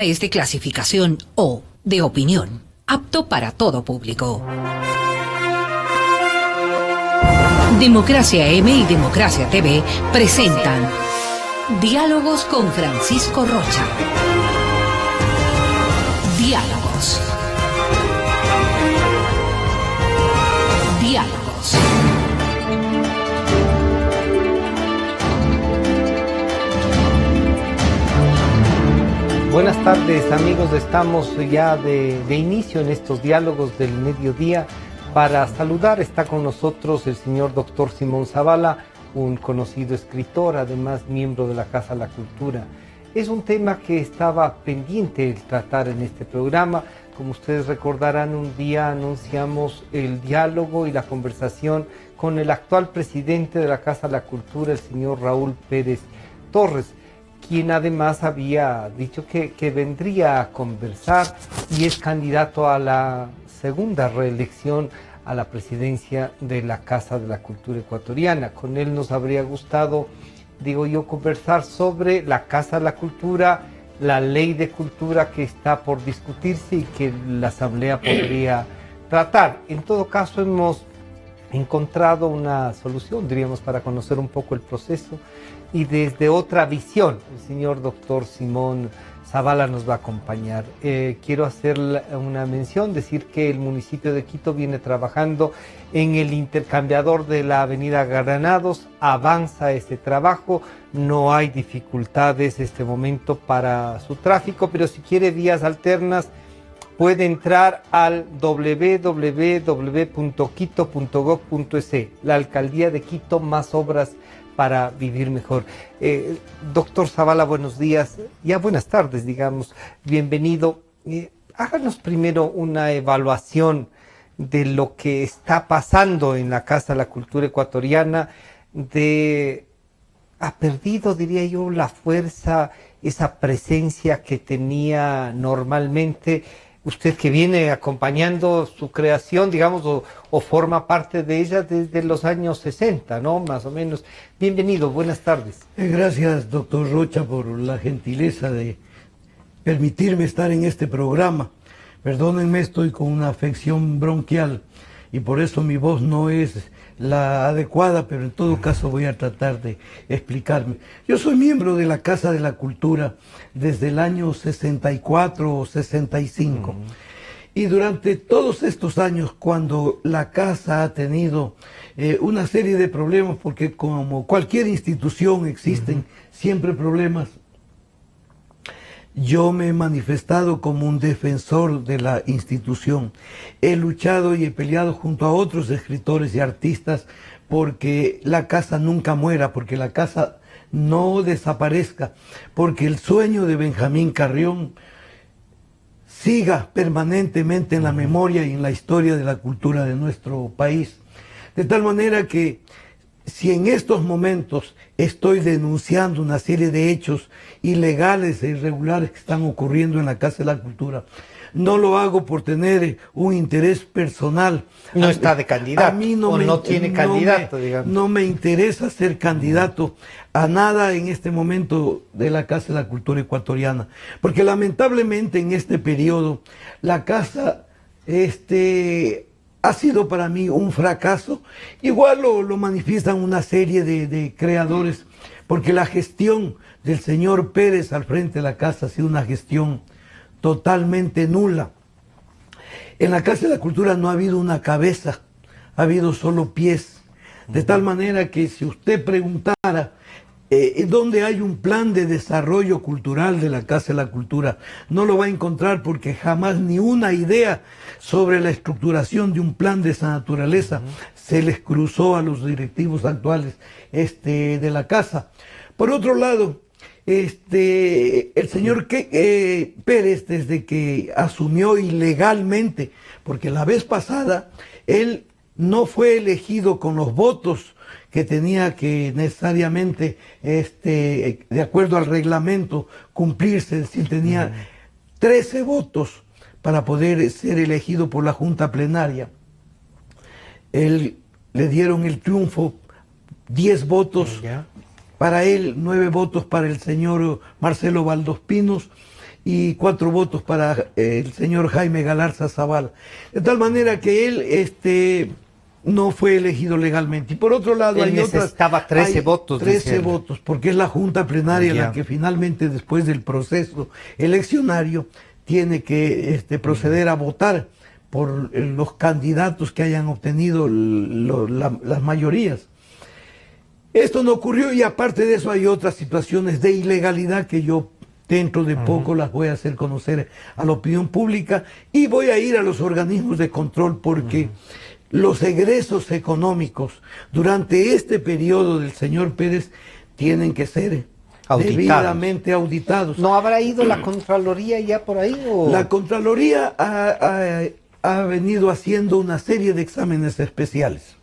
Es de clasificación O, de opinión, apto para todo público. Democracia M y Democracia TV presentan Diálogos con Francisco Rocha. Diálogos. Diálogos. Buenas tardes, amigos. Estamos ya de inicio en estos diálogos del mediodía. Para saludar está con nosotros el señor doctor Simón Zavala, un conocido escritor, además miembro de la Casa de la Cultura. Es un tema que estaba pendiente de tratar en este programa. Como ustedes recordarán, un día anunciamos el diálogo y la conversación con el actual presidente de la Casa de la Cultura, el señor Raúl Pérez Torres, quien además había dicho que vendría a conversar y es candidato a la segunda reelección a la presidencia de la Casa de la Cultura Ecuatoriana. Con él nos habría gustado, digo yo, conversar sobre la Casa de la Cultura, la ley de cultura que está por discutirse y que la Asamblea podría tratar. En todo caso, hemos encontrado una solución, diríamos, para conocer un poco el proceso y desde otra visión. El señor doctor Simón Zavala nos va a acompañar. Quiero hacer una mención, decir que el municipio de Quito viene trabajando en el intercambiador de la avenida Granados, avanza este trabajo, no hay dificultades en este momento para su tráfico, pero si quiere vías alternas, puede entrar al www.quito.gov.es, la alcaldía de Quito, más obras para vivir mejor. Doctor Zavala, buenos días, ya buenas tardes, digamos, bienvenido. Háganos primero una evaluación de lo que está pasando en la Casa de la Cultura Ecuatoriana, ha perdido, diría yo, la fuerza, esa presencia que tenía normalmente. Usted que viene acompañando su creación, digamos, o forma parte de ella desde los años 60, ¿no? Más o menos. Bienvenido, buenas tardes. Gracias, doctor Rocha, por la gentileza de permitirme estar en este programa. Perdónenme, estoy con una afección bronquial y por eso mi voz no es la adecuada, pero en todo caso voy a tratar de explicarme. Yo soy miembro de la Casa de la Cultura desde el año 64 o 65. Y durante todos estos años, cuando la Casa ha tenido una serie de problemas, porque como cualquier institución existen siempre problemas, yo me he manifestado como un defensor de la institución. He luchado y he peleado junto a otros escritores y artistas porque la Casa nunca muera, porque la Casa no desaparezca, porque el sueño de Benjamín Carrión siga permanentemente en la memoria y en la historia de la cultura de nuestro país. De tal manera que si en estos momentos estoy denunciando una serie de hechos ilegales e irregulares que están ocurriendo en la Casa de la Cultura, no lo hago por tener un interés personal. No está de candidato, a mí no tiene candidato, digamos. No me interesa ser candidato a nada en este momento de la Casa de la Cultura Ecuatoriana, porque lamentablemente en este periodo la Casa ha sido para mí un fracaso. Igual lo manifiestan una serie de creadores, porque la gestión del señor Pérez al frente de la Casa ha sido una gestión totalmente nula. En la Casa de la Cultura no ha habido una cabeza, ha habido solo pies. De tal manera que si usted preguntara ¿dónde hay un plan de desarrollo cultural de la Casa de la Cultura? No lo va a encontrar, porque jamás ni una idea sobre la estructuración de un plan de esa naturaleza se les cruzó a los directivos actuales de la Casa. Por otro lado, el señor Pérez, desde que asumió ilegalmente, porque la vez pasada él no fue elegido con los votos que tenía que necesariamente, de acuerdo al reglamento, cumplirse, es decir, tenía 13 votos para poder ser elegido por la Junta Plenaria. Él le dieron el triunfo, 10 votos para él, 9 votos para el señor Marcelo Valdospinos y 4 votos para el señor Jaime Galarza Zavala. De tal manera que él no fue elegido legalmente. Y por otro lado, él necesitaba 13 votos. 13 votos, porque es la Junta Plenaria la que finalmente, después del proceso eleccionario, tiene que proceder a votar por los candidatos que hayan obtenido las mayorías. Esto no ocurrió, y aparte de eso hay otras situaciones de ilegalidad que yo dentro de poco las voy a hacer conocer a la opinión pública, y voy a ir a los organismos de control, porque los egresos económicos durante este periodo del señor Pérez tienen que ser debidamente auditados. ¿No habrá ido la Contraloría ya por ahí? ¿O? La Contraloría ha venido haciendo una serie de exámenes especiales,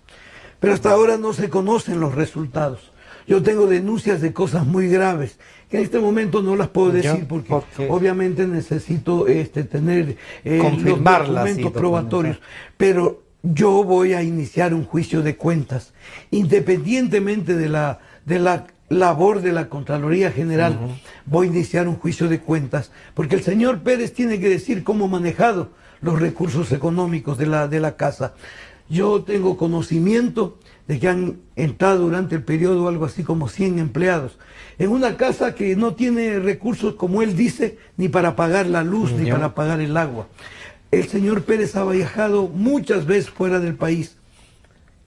pero hasta ahora no se conocen los resultados. Yo tengo denuncias de cosas muy graves, que en este momento no las puedo decir porque obviamente necesito tener los documentos probatorios, pero yo voy a iniciar un juicio de cuentas, independientemente de la labor de la Contraloría General. Voy a iniciar un juicio de cuentas, porque el señor Pérez tiene que decir cómo ha manejado los recursos económicos de la casa. Yo tengo conocimiento de que han entrado durante el periodo algo así como 100 empleados en una casa que no tiene recursos, como él dice, ni para pagar la luz, ni para pagar el agua. El señor Pérez ha viajado muchas veces fuera del país.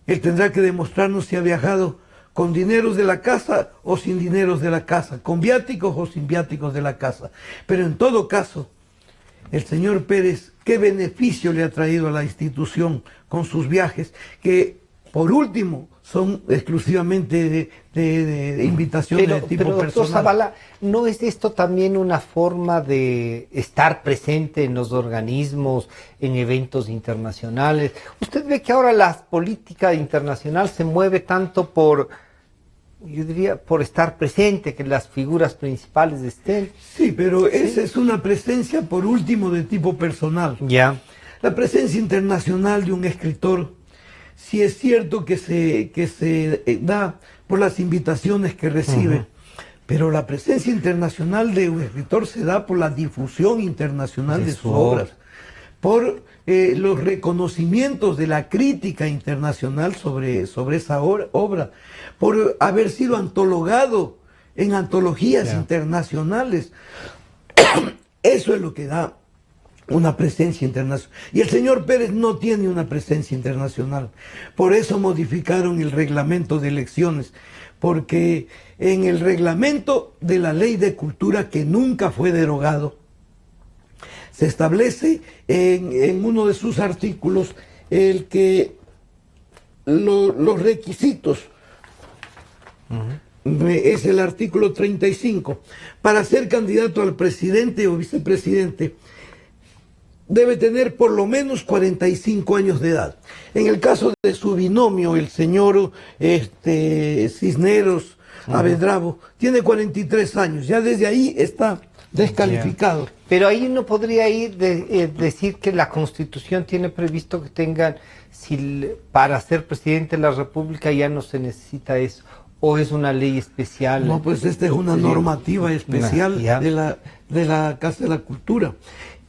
Él tendrá que demostrarnos si ha viajado con dineros de la casa o sin dineros de la casa, con viáticos o sin viáticos de la casa. Pero en todo caso, el señor Pérez, ¿qué beneficio le ha traído a la institución con sus viajes? Que, por último, son exclusivamente de invitaciones de tipo pero, doctor personal. Zavala, ¿no es esto también una forma de estar presente en los organismos, en eventos internacionales? Usted ve que ahora la política internacional se mueve tanto por, yo diría, por estar presente, que las figuras principales estén. Sí, pero esa es una presencia, por último, de tipo personal. Ya. La presencia internacional de un escritor, sí es cierto que se da por las invitaciones que recibe, pero la presencia internacional de un escritor se da por la difusión internacional de sus obras, por los reconocimientos de la crítica internacional sobre esa obra, por haber sido antologado en antologías internacionales. Eso es lo que da una presencia internacional. Y el señor Pérez no tiene una presencia internacional. Por eso modificaron el reglamento de elecciones, porque en el reglamento de la Ley de Cultura, que nunca fue derogado, se establece en uno de sus artículos el que los requisitos, es el artículo 35, para ser candidato al presidente o vicepresidente, debe tener por lo menos 45 años de edad. En el caso de su binomio, el señor Cisneros Abedrabo, tiene 43 años. Ya desde ahí está descalificado. Pero ahí uno podría decir que la Constitución tiene previsto que tengan, para ser presidente de la República ya no se necesita eso, o es una ley especial. No, pues esta es una normativa especial de la Casa de la Cultura.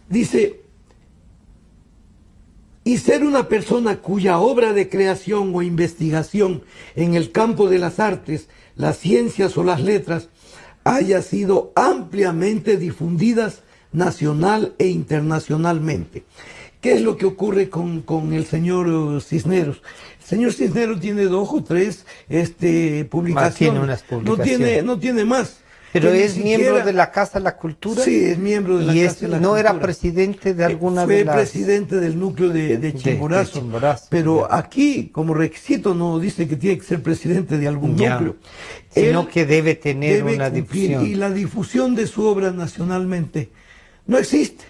Dice: y ser una persona cuya obra de creación o investigación en el campo de las artes, las ciencias o las letras haya sido ampliamente difundidas nacional e internacionalmente. ¿Qué es lo que ocurre con el señor Cisneros? El señor Cisneros tiene 2 o 3 publicaciones. Tiene unas publicaciones. No tiene más. Pero es miembro de la Casa de la Cultura. Sí, es miembro de la Casa de la Cultura. ¿No era presidente de alguna de las...? Fue presidente del núcleo de Chimborazo. Pero aquí, como requisito, no dice que tiene que ser presidente de algún núcleo. Sino que debe tener una difusión. Y la difusión de su obra nacionalmente no existe.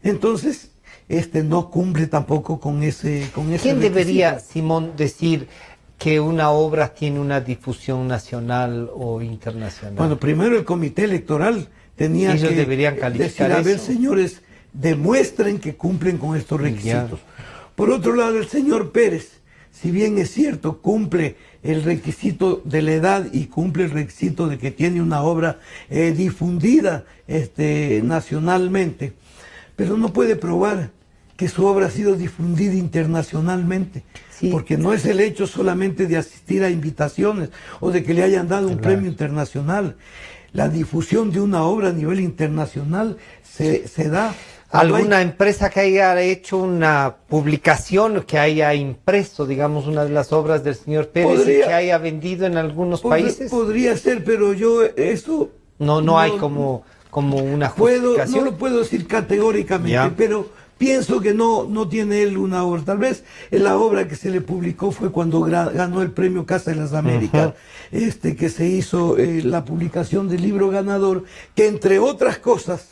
Entonces, no cumple tampoco con ese ¿Quién debería, Simón, decir que una obra tiene una difusión nacional o internacional? Bueno, primero el comité electoral tenía Ellos que deberían calificar decir, a ver, eso. Señores, demuestren que cumplen con estos requisitos. Por otro lado, el señor Pérez si bien es cierto, cumple el requisito de la edad y cumple el requisito de que tiene una obra difundida nacionalmente, pero no puede probar que su obra ha sido difundida internacionalmente, sí, porque no es el hecho solamente de asistir a invitaciones o de que le hayan dado un premio internacional. La difusión de una obra a nivel internacional se da. ¿Alguna empresa que haya hecho una publicación, que haya impreso, digamos, una de las obras del señor Pérez y que haya vendido en algunos países? Podría ser, pero yo eso... No hay como una justificación. No lo puedo decir categóricamente, pero pienso que no tiene él una obra. Tal vez la obra que se le publicó fue cuando ganó el premio Casa de las Américas, que se hizo la publicación del libro ganador, que entre otras cosas,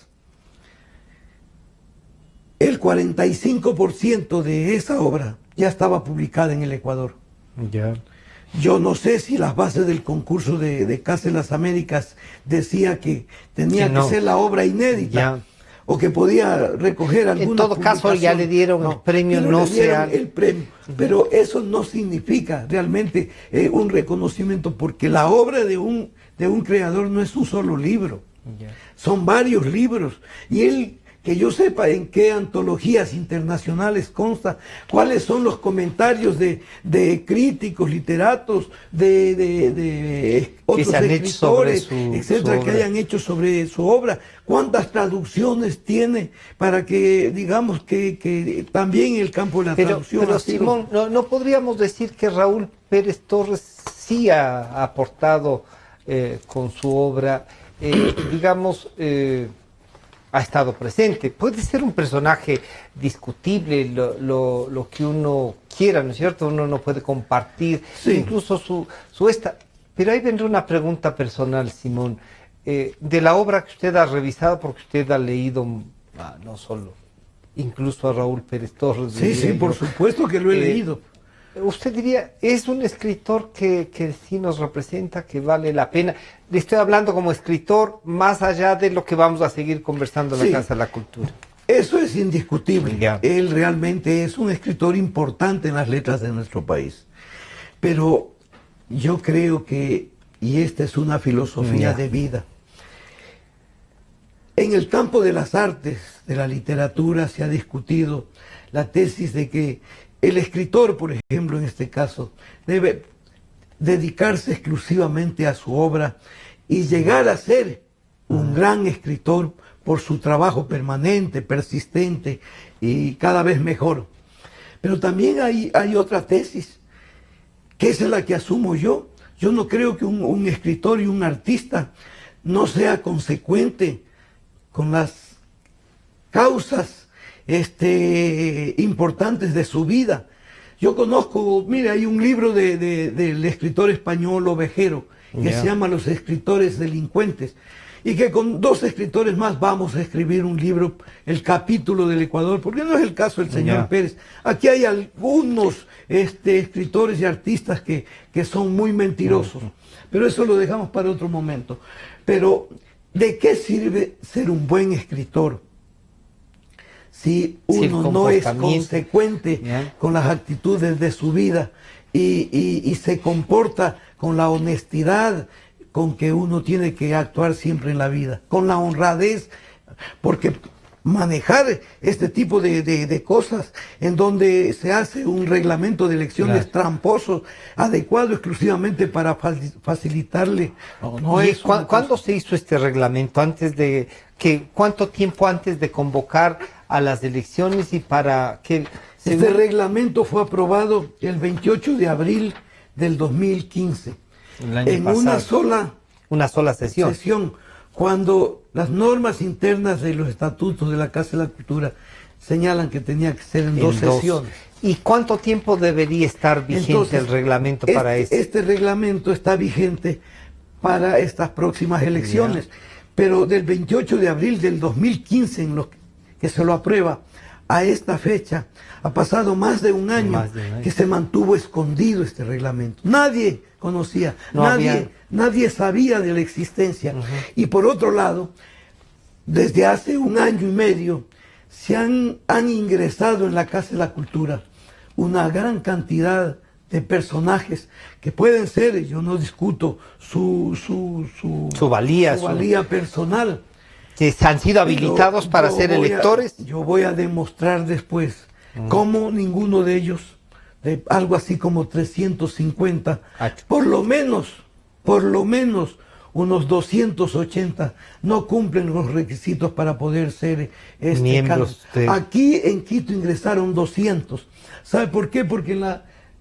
el 45% de esa obra ya estaba publicada en el Ecuador. Ya. Yo no sé si las bases del concurso de Casa de las Américas decía que tenía que ser la obra inédita, o que podía recoger alguna. En todo caso ya le dieron el premio, el premio. Pero eso no significa realmente un reconocimiento, porque la obra de un creador no es un solo libro, son varios libros, y él, que yo sepa en qué antologías internacionales consta, cuáles son los comentarios de críticos, literatos, de otros escritores, etcétera, que hayan hecho sobre su obra, cuántas traducciones tiene, para que digamos que también el campo de la traducción. Pero Simón, no podríamos decir que Raúl Pérez Torres sí ha aportado con su obra, digamos, ha estado presente. Puede ser un personaje discutible, lo que uno quiera, ¿no es cierto? Uno no puede compartir, incluso su esta. Pero ahí vendrá una pregunta personal, Simón. De la obra que usted ha revisado, porque usted ha leído, no solo, incluso a Raúl Pérez Torres. Sí, por supuesto que lo he leído. Usted diría, es un escritor que sí nos representa, que vale la pena. Le estoy hablando como escritor, más allá de lo que vamos a seguir conversando en la Casa de la Cultura. Eso es indiscutible. Él realmente es un escritor importante en las letras de nuestro país. Pero yo creo que, y esta es una filosofía de vida, en el campo de las artes, de la literatura, se ha discutido la tesis de que el escritor, por ejemplo, en este caso, debe dedicarse exclusivamente a su obra y llegar a ser un gran escritor por su trabajo permanente, persistente y cada vez mejor. Pero también hay otra tesis, que es la que asumo yo. Yo no creo que un escritor y un artista no sea consecuente con las causas importantes de su vida. Yo conozco, mire, hay un libro del escritor español Ovejero, que se llama Los escritores delincuentes, y que con 2 escritores más vamos a escribir un libro, el capítulo del Ecuador, porque no es el caso del señor Pérez. Aquí hay algunos escritores y artistas que son muy mentirosos, pero eso lo dejamos para otro momento. Pero, ¿de qué sirve ser un buen escritor si uno no es consecuente con las actitudes de su vida y se comporta con la honestidad con que uno tiene que actuar siempre en la vida, con la honradez? Porque manejar este tipo de cosas en donde se hace un reglamento de elecciones tramposo, adecuado exclusivamente para facilitarle... ¿Cuándo se hizo este reglamento? ¿Cuánto tiempo antes de convocar a las elecciones y para que... Este reglamento fue aprobado el 28 de abril del 2015, en una sola sesión, cuando las normas internas de los estatutos de la Casa de la Cultura señalan que tenía que ser en 2 sesiones. ¿Y cuánto tiempo debería estar vigente el reglamento para eso? Este reglamento está vigente para estas próximas elecciones, pero del 28 de abril del 2015, en lo que se lo aprueba, a esta fecha, ha pasado más de un año que se mantuvo escondido este reglamento. Nadie conocía, nadie sabía de la existencia. Y por otro lado, desde hace 1 año y medio, han ingresado en la Casa de la Cultura una gran cantidad de personajes que pueden ser, yo no discuto su valía personal. Que han sido habilitados para ser electores. Yo voy a demostrar después cómo ninguno de ellos, de algo así como 350, por lo menos unos 280 no cumplen los requisitos para poder ser miembros. Aquí en Quito ingresaron 200. ¿Sabe por qué? Porque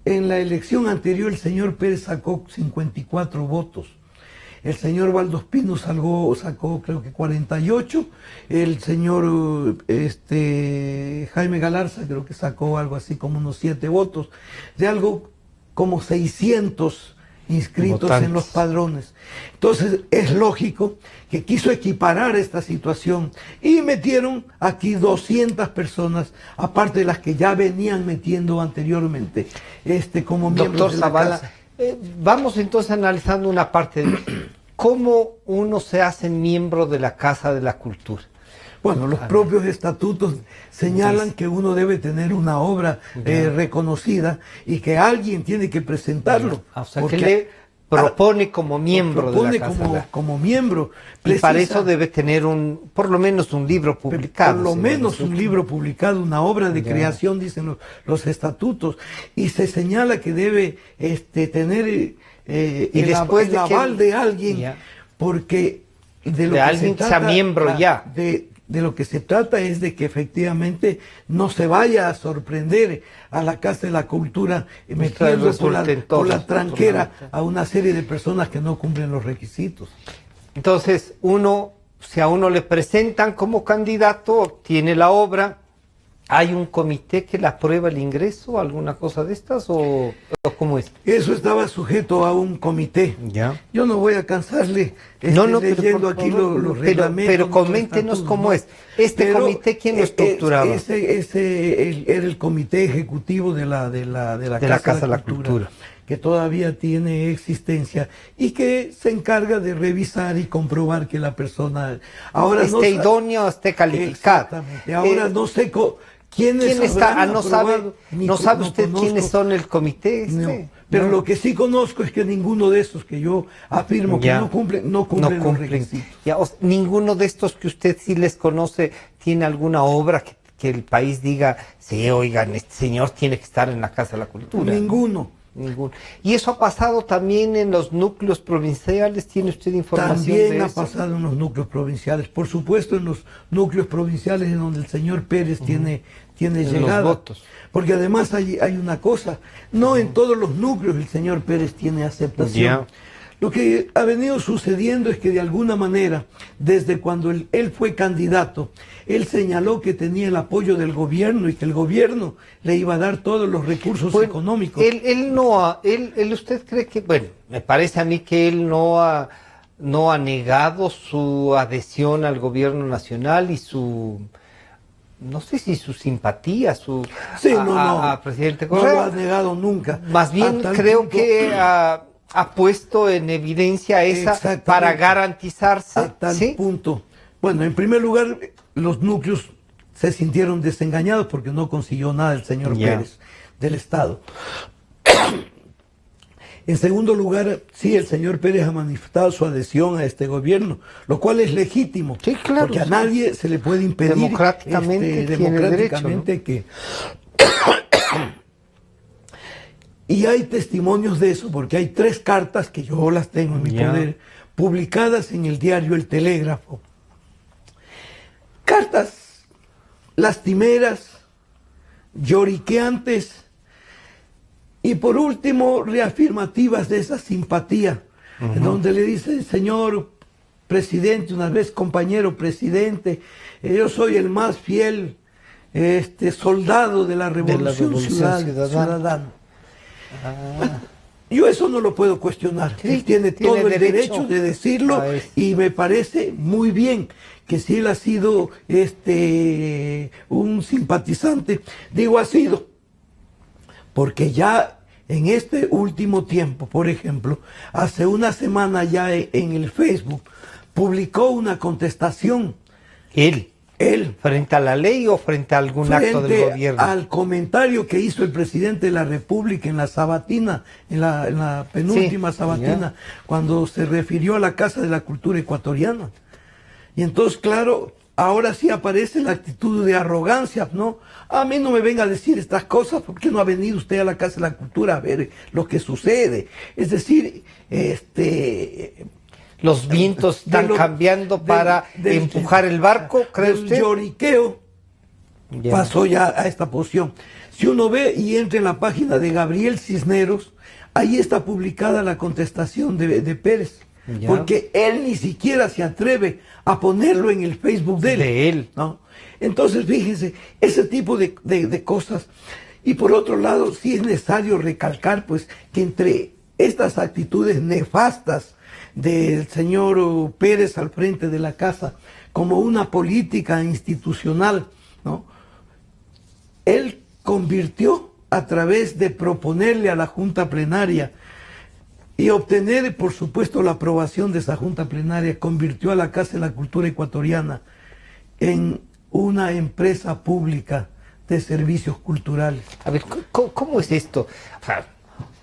en la elección anterior el señor Pérez sacó 54 votos. El señor Valdospino sacó creo que 48, el señor Jaime Galarza creo que sacó algo así como unos 7 votos, de algo como 600 inscritos votantes en los padrones. Entonces es lógico que quiso equiparar esta situación y metieron aquí 200 personas, aparte de las que ya venían metiendo anteriormente como miembros. Doctor de la Zavala, casa. Vamos entonces analizando una parte de cómo uno se hace miembro de la Casa de la Cultura. Bueno, los propios estatutos señalan que uno debe tener una obra reconocida y que alguien tiene que presentarlo. O sea, que le propone como miembro de la Casa. Como miembro. Y para eso debe tener por lo menos un libro publicado. Por lo menos un libro publicado, una obra de creación, dicen los estatutos. Y se señala que debe tener el aval de alguien, porque de lo que alguien se trata, sea miembro ya. De lo que se trata es de que efectivamente no se vaya a sorprender a la Casa de la Cultura metiendo por la tranquera a una serie de personas que no cumplen los requisitos. Entonces, si a uno le presentan como candidato, tiene la obra, ¿hay un comité que le aprueba el ingreso, alguna cosa de estas, o cómo es? Eso estaba sujeto a un comité. Ya. Yo no voy a cansarle leyendo aquí los reglamentos. Pero coméntenos cómo es. Este comité, ¿quién lo estructuraba? Ese era el comité ejecutivo de la Casa de la Cultura, que todavía tiene existencia y que se encarga de revisar y comprobar que la persona ahora esté idóneo, esté calificado. Exactamente. Ahora no sé ¿quién está? ¿No sabe usted quiénes son el comité? Pero lo que sí conozco es que ninguno de estos que yo afirmo que no cumplen los requisitos. Ninguno de estos que usted sí les conoce tiene alguna obra que el país diga, sí, oigan, este señor tiene que estar en la Casa de la Cultura. Ninguno. ¿Y eso ha pasado también en los núcleos provinciales? ¿Tiene usted información de eso? También ha pasado en los núcleos provinciales. Por supuesto, en los núcleos provinciales en donde el señor Pérez tiene llegada. Los votos. Porque además hay una cosa, no en todos los núcleos el señor Pérez tiene aceptación. Lo que ha venido sucediendo es que de alguna manera, desde cuando él fue candidato, él señaló que tenía el apoyo del gobierno y que el gobierno le iba a dar todos los recursos económicos. ¿Usted cree que, bueno, me parece a mí que él no ha negado su adhesión al gobierno nacional y no sé si su simpatía, a presidente Correa. No lo ha negado nunca. Más bien creo que ha puesto en evidencia esa para garantizarse. A tal punto. Bueno, en primer lugar, los núcleos se sintieron desengañados porque no consiguió nada el señor Pérez del Estado. En segundo lugar, sí, el señor Pérez ha manifestado su adhesión a este gobierno, lo cual es legítimo, porque a nadie se le puede impedir democráticamente que... Y hay testimonios de eso, porque hay 3 cartas que yo las tengo en mi poder, publicadas en el diario El Telégrafo. Cartas lastimeras, lloriqueantes y por último reafirmativas de esa simpatía, en donde le dice, señor presidente, una vez compañero presidente, yo soy el más fiel soldado de la Revolución Ciudadana. Yo eso no lo puedo cuestionar. Él tiene todo el derecho de decirlo y me parece muy bien que si él ha sido un simpatizante, digo ha sido, porque ya en este último tiempo, por ejemplo, hace una semana ya en el Facebook publicó una contestación. Él. Él. ¿Frente a la ley o frente a algún acto del gobierno? Al comentario que hizo el presidente de la República en la sabatina, en la penúltima sabatina, cuando se refirió a la Casa de la Cultura Ecuatoriana. Y entonces, claro, ahora sí aparece la actitud de arrogancia, ¿no? A mí no me venga a decir estas cosas, porque no ha venido usted a la Casa de la Cultura a ver lo que sucede. Es decir, los vientos están cambiando para empujar el barco, ¿cree usted? El lloriqueo pasó ya a esta posición. Si uno ve y entra en la página de Gabriel Cisneros, ahí está publicada la contestación de Pérez. Ya. Porque él ni siquiera se atreve a ponerlo en el Facebook de él. ¿No? Entonces, fíjense, ese tipo de cosas. Y por otro lado, sí es necesario recalcar pues que entre estas actitudes nefastas del señor Pérez al frente de la casa, como una política institucional, ¿no? Él convirtió a través de proponerle a la Junta Plenaria y obtener, por supuesto, la aprobación de esa Junta Plenaria, convirtió a la Casa de la Cultura Ecuatoriana en una empresa pública de servicios culturales. A ver, ¿cómo es esto? O sea,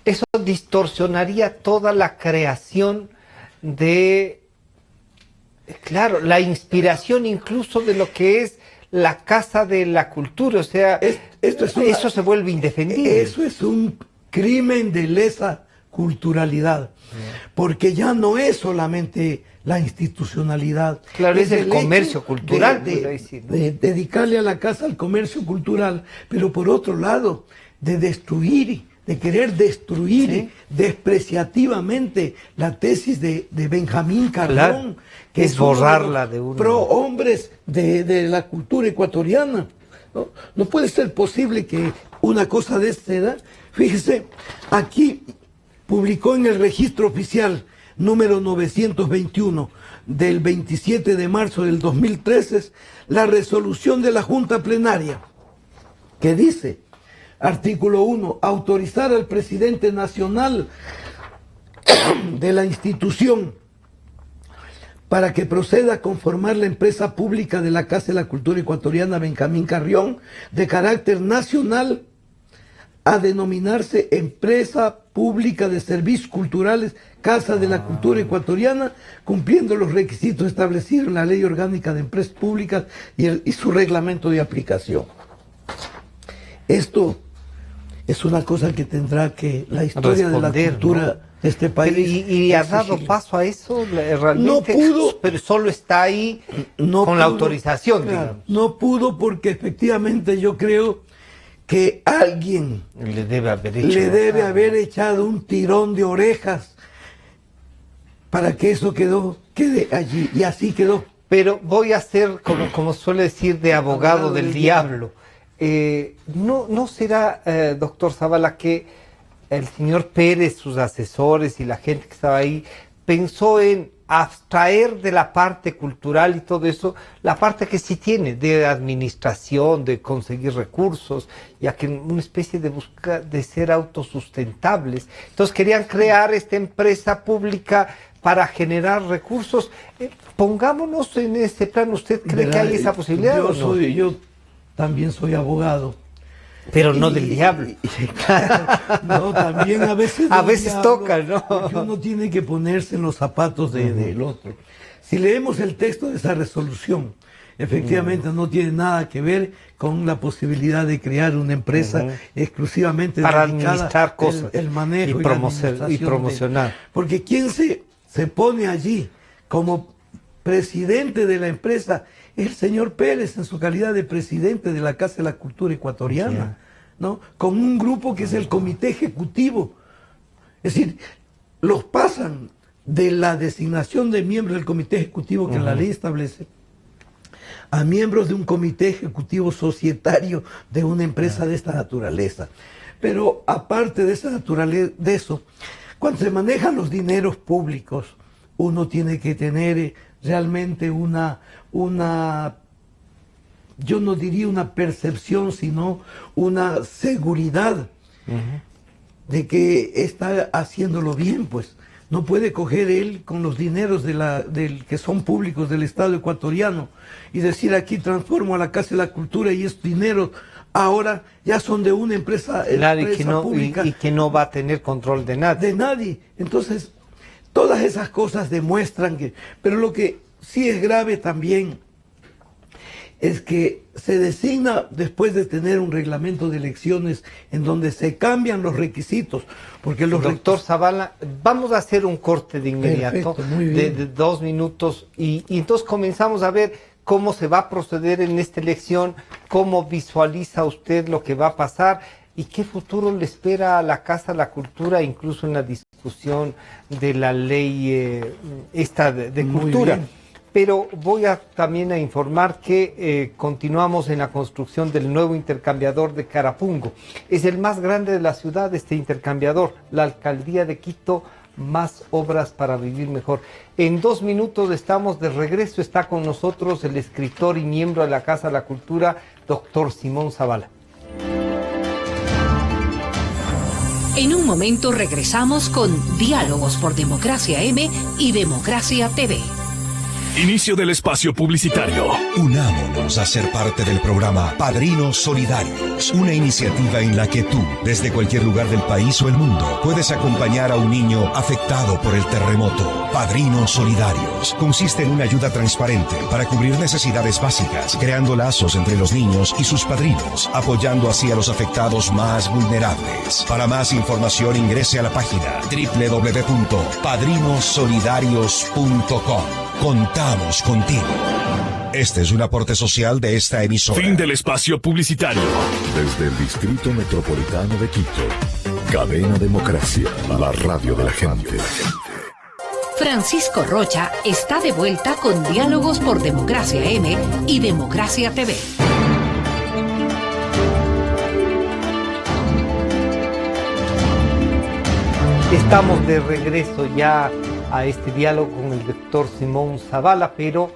eso distorsionaría toda la creación de, claro, la inspiración incluso de lo que es la Casa de la Cultura. O sea, eso se vuelve indefendible. Eso es un crimen de lesa culturalidad, porque ya no es solamente la institucionalidad. Claro, es el comercio cultural. De dedicarle a la casa al comercio cultural, pero por otro lado, de destruir, de querer destruir despreciativamente la tesis de Benjamín Carrión, claro, que es borrarla de uno. Pro hombres de la cultura ecuatoriana. No puede ser posible que una cosa de esta edad, fíjese, aquí publicó en el registro oficial número 921 del 27 de marzo del 2013 la resolución de la Junta Plenaria que dice, artículo 1, autorizar al presidente nacional de la institución para que proceda a conformar la empresa pública de la Casa de la Cultura Ecuatoriana Benjamín Carrión de carácter nacional a denominarse Empresa Pública de Servicios Culturales Casa de la Cultura Ecuatoriana, cumpliendo los requisitos establecidos en la Ley Orgánica de Empresas Públicas y su reglamento de aplicación. Esto es una cosa que tendrá que la historia de la cultura, ¿no?, de este país. ¿Y ha dado paso a eso realmente? No pudo. Pero solo está ahí con la autorización, claro, digamos. no pudo porque efectivamente yo creo que alguien le debe haber echado un tirón de orejas para que eso quede allí, y así quedó. Pero voy a ser, como suele decir, de abogado del diablo. ¿No será, doctor Zavala, que el señor Pérez, sus asesores y la gente que estaba ahí, pensó en abstraer de la parte cultural y todo eso, la parte que sí tiene, de administración, de conseguir recursos, ya que una especie de busca de ser autosustentables? Entonces querían crear esta empresa pública para generar recursos. Pongámonos en ese plano. ¿Usted cree que hay esa posibilidad? Yo también soy abogado. Pero no del diablo. No, también a veces toca, ¿no? Porque uno tiene que ponerse en los zapatos del otro. Si leemos el texto de esa resolución, efectivamente no tiene nada que ver con la posibilidad de crear una empresa exclusivamente para dedicada administrar cosas, el manejo y promocionar. Porque ¿quién se pone allí como presidente de la empresa? El señor Pérez, en su calidad de presidente de la Casa de la Cultura Ecuatoriana, ¿no? Con un grupo que es el Comité Ejecutivo. Es decir, los pasan de la designación de miembros del Comité Ejecutivo que la ley establece a miembros de un Comité Ejecutivo societario de una empresa de esta naturaleza. Pero aparte de esa naturaleza, de eso, cuando se manejan los dineros públicos, uno tiene que tener realmente una, yo no diría una percepción, sino una seguridad de que está haciéndolo bien, pues. no puede coger él con los dineros que son públicos del Estado ecuatoriano y decir aquí transformo a la Casa de la Cultura y estos dineros ahora ya son de una empresa, claro, pública. Y que no va a tener control de nadie. De nadie. Entonces, todas esas cosas demuestran que... Pero lo que sí es grave también es que se designa después de tener un reglamento de elecciones en donde se cambian los requisitos, porque los Doctor Zavala, vamos a hacer un corte de inmediato. Perfecto, muy bien. De 2 minutos y entonces comenzamos a ver cómo se va a proceder en esta elección, cómo visualiza usted lo que va a pasar y qué futuro le espera a la Casa de la Cultura, incluso en la discusión de la ley esta de cultura. Bien. Pero voy también a informar que continuamos en la construcción del nuevo intercambiador de Carapungo. Es el más grande de la ciudad, este intercambiador. La alcaldía de Quito, más obras para vivir mejor. En 2 minutos estamos de regreso. Está con nosotros el escritor y miembro de la Casa de la Cultura, doctor Simón Zavala. En un momento regresamos con Diálogos por Democracia M y Democracia TV. Inicio del espacio publicitario. Unámonos a ser parte del programa Padrinos Solidarios, una iniciativa en la que tú, desde cualquier lugar del país o el mundo, puedes acompañar a un niño afectado por el terremoto. Padrinos Solidarios consiste en una ayuda transparente para cubrir necesidades básicas, creando lazos entre los niños y sus padrinos, apoyando así a los afectados más vulnerables. Para más información ingrese a la página www.padrinosolidarios.com. Contamos contigo. Este es un aporte social de esta emisora. Fin del espacio publicitario. Desde el Distrito Metropolitano de Quito, Cadena Democracia, la radio de la gente. Francisco Rocha está de vuelta con Diálogos por Democracia M y Democracia TV. Estamos de regreso ya a este diálogo con el doctor Simón Zavala, pero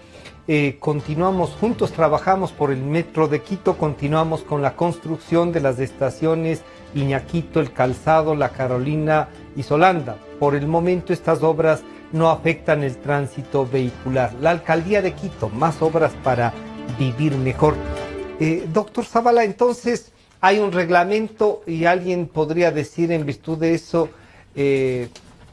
continuamos juntos, trabajamos por el Metro de Quito, continuamos con la construcción de las estaciones Iñaquito, El Calzado, La Carolina y Solanda. Por el momento estas obras no afectan el tránsito vehicular. La Alcaldía de Quito, más obras para vivir mejor. Doctor Zavala, entonces hay un reglamento y alguien podría decir en virtud de eso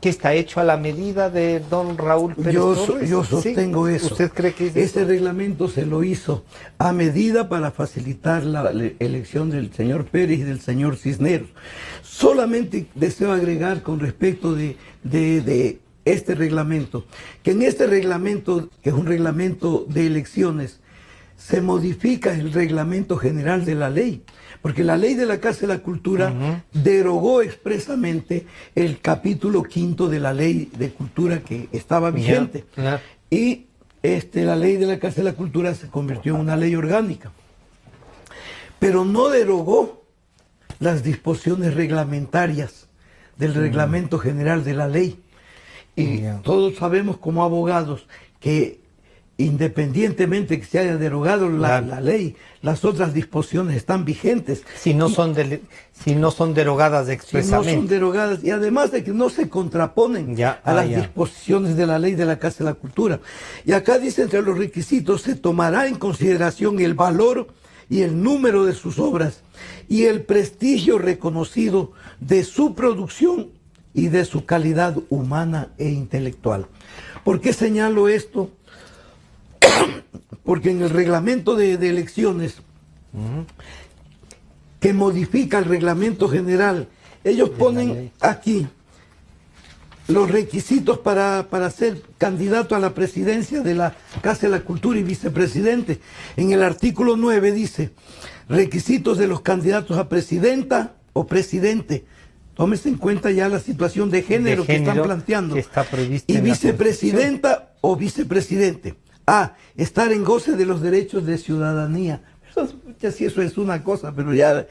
que está hecho a la medida de don Raúl Pérez Torres. Yo sostengo ¿Sí? eso. ¿Usted cree que es ese eso? reglamento se lo hizo a medida para facilitar la elección del señor Pérez y del señor Cisneros. Solamente deseo agregar con respecto de este reglamento, que en este reglamento, que es un reglamento de elecciones, se modifica el reglamento general de la ley, porque la ley de la Casa de la Cultura derogó expresamente el capítulo 5 de la ley de cultura que estaba vigente. Y la ley de la Casa de la Cultura se convirtió en una ley orgánica, pero no derogó las disposiciones reglamentarias del reglamento general de la ley. Y todos sabemos como abogados que independientemente que se haya derogado la ley, las otras disposiciones están vigentes. Si no son derogadas expresamente. Si no son derogadas, y además de que no se contraponen a las disposiciones de la ley de la Casa de la Cultura. Y acá dice, entre los requisitos, se tomará en consideración el valor y el número de sus obras y el prestigio reconocido de su producción y de su calidad humana e intelectual. ¿Por qué señalo esto? Porque en el reglamento de elecciones que modifica el reglamento general, ellos ponen aquí los requisitos para ser candidato a la presidencia de la Casa de la Cultura y vicepresidente. En el artículo 9 dice, requisitos de los candidatos a presidenta o presidente. Tómese en cuenta ya la situación de género que están planteando. Que está prevista y vicepresidenta o vicepresidente. A, estar en goce de los derechos de ciudadanía. Eso es una cosa, pero ya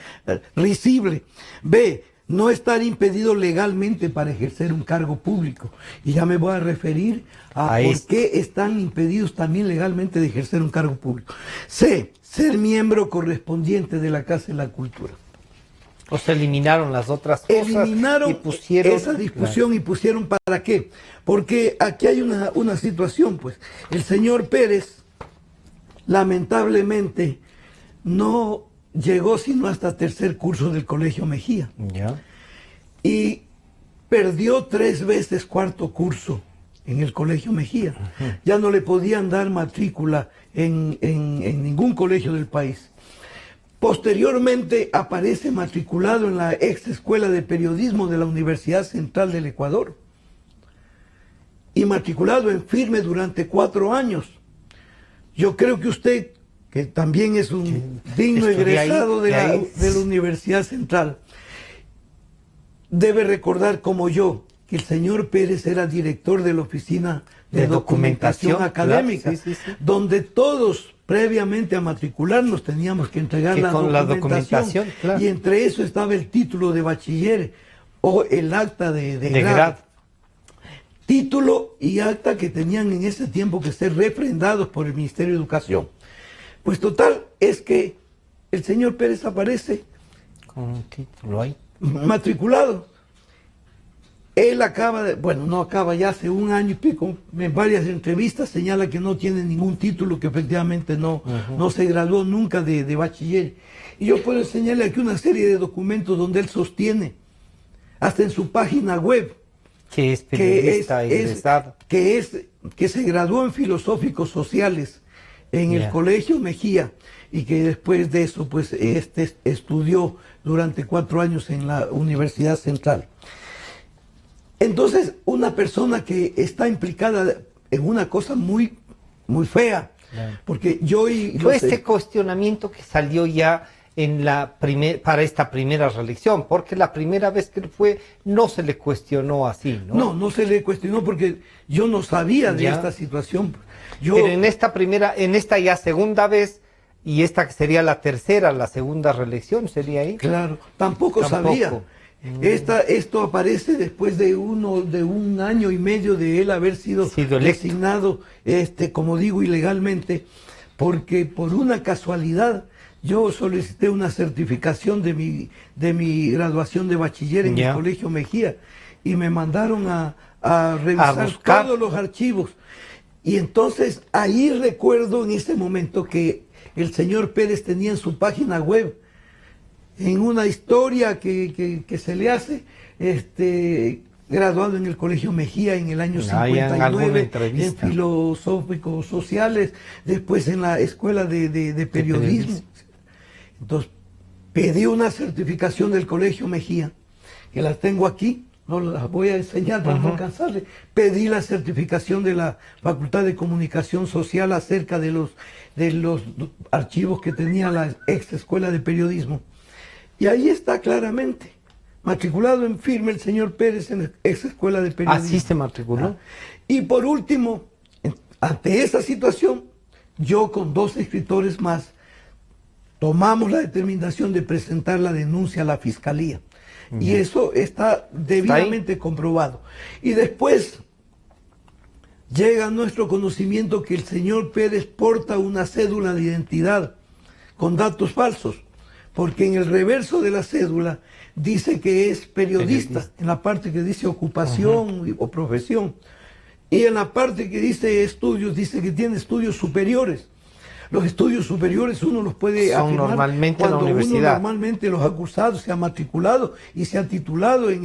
risible. B, no estar impedido legalmente para ejercer un cargo público. Y ya me voy a referir a por qué están impedidos también legalmente de ejercer un cargo público. C, ser miembro correspondiente de la Casa de la Cultura. O se eliminaron las otras cosas. Eliminaron y pusieron esa discusión y pusieron ¿para qué? Porque aquí hay una situación, pues. El señor Pérez, lamentablemente, no llegó sino hasta tercer curso del Colegio Mejía. Ya. Y perdió 3 veces cuarto curso en el Colegio Mejía. Ya no le podían dar matrícula en ningún colegio del país. Posteriormente aparece matriculado en la ex escuela de periodismo de la Universidad Central del Ecuador y matriculado en firme durante 4 años. Yo creo que usted, que también es un digno egresado de la Universidad Central, debe recordar como yo que el señor Pérez era director de la Oficina de Documentación Académica, claro, sí. donde todos previamente a matricularnos teníamos que entregar la documentación claro. Y entre eso estaba el título de bachiller o el acta de grado. Título y acta que tenían en ese tiempo que ser refrendados por el Ministerio de Educación. Pues total, es que el señor Pérez aparece con un título ahí matriculado. Él ya hace 1 año y pico, en varias entrevistas señala que no tiene ningún título, que efectivamente no se graduó nunca de bachiller. Y yo puedo enseñarle aquí una serie de documentos donde él sostiene, hasta en su página web, que es periodista egresado, que se graduó en filosóficos sociales en el Colegio Mejía y que después de eso pues estudió durante 4 años en la Universidad Central. Entonces, una persona que está implicada en una cosa muy, muy fea, porque yo... Fue este cuestionamiento que salió ya en para esta primera reelección, porque la primera vez que fue no se le cuestionó así, ¿no? No se le cuestionó porque yo no sabía de esta situación. Pero en esta ya segunda vez, y esta que sería la segunda reelección, ¿sería ahí? Claro, tampoco sabía. Esto aparece después de 1 año y medio de él haber sido designado, como digo, ilegalmente, porque por una casualidad yo solicité una certificación de mi graduación de bachiller en el Colegio Mejía y me mandaron a revisar todos los archivos. Y entonces ahí recuerdo en ese momento que el señor Pérez tenía en su página web, en una historia que se le hace, graduado en el Colegio Mejía en el año 59, en filosóficos sociales, después en la escuela de periodismo. Entonces, pedí una certificación del Colegio Mejía, que la tengo aquí, no las voy a enseñar para no cansarle. Pedí la certificación de la Facultad de Comunicación Social acerca de los archivos que tenía la ex escuela de periodismo. Y ahí está claramente, matriculado en firme el señor Pérez en la ex escuela de periodismo. Así se matriculó. Y por último, ante esa situación, yo con 2 escritores más, tomamos la determinación de presentar la denuncia a la Fiscalía. Y eso está debidamente comprobado. Y después llega a nuestro conocimiento que el señor Pérez porta una cédula de identidad con datos falsos, porque en el reverso de la cédula dice que es periodista, en la parte que dice ocupación o profesión, y en la parte que dice estudios, dice que tiene estudios superiores. Los estudios superiores uno los puede afirmar normalmente cuando en la universidad. Normalmente los acusados se han matriculado y se han titulado en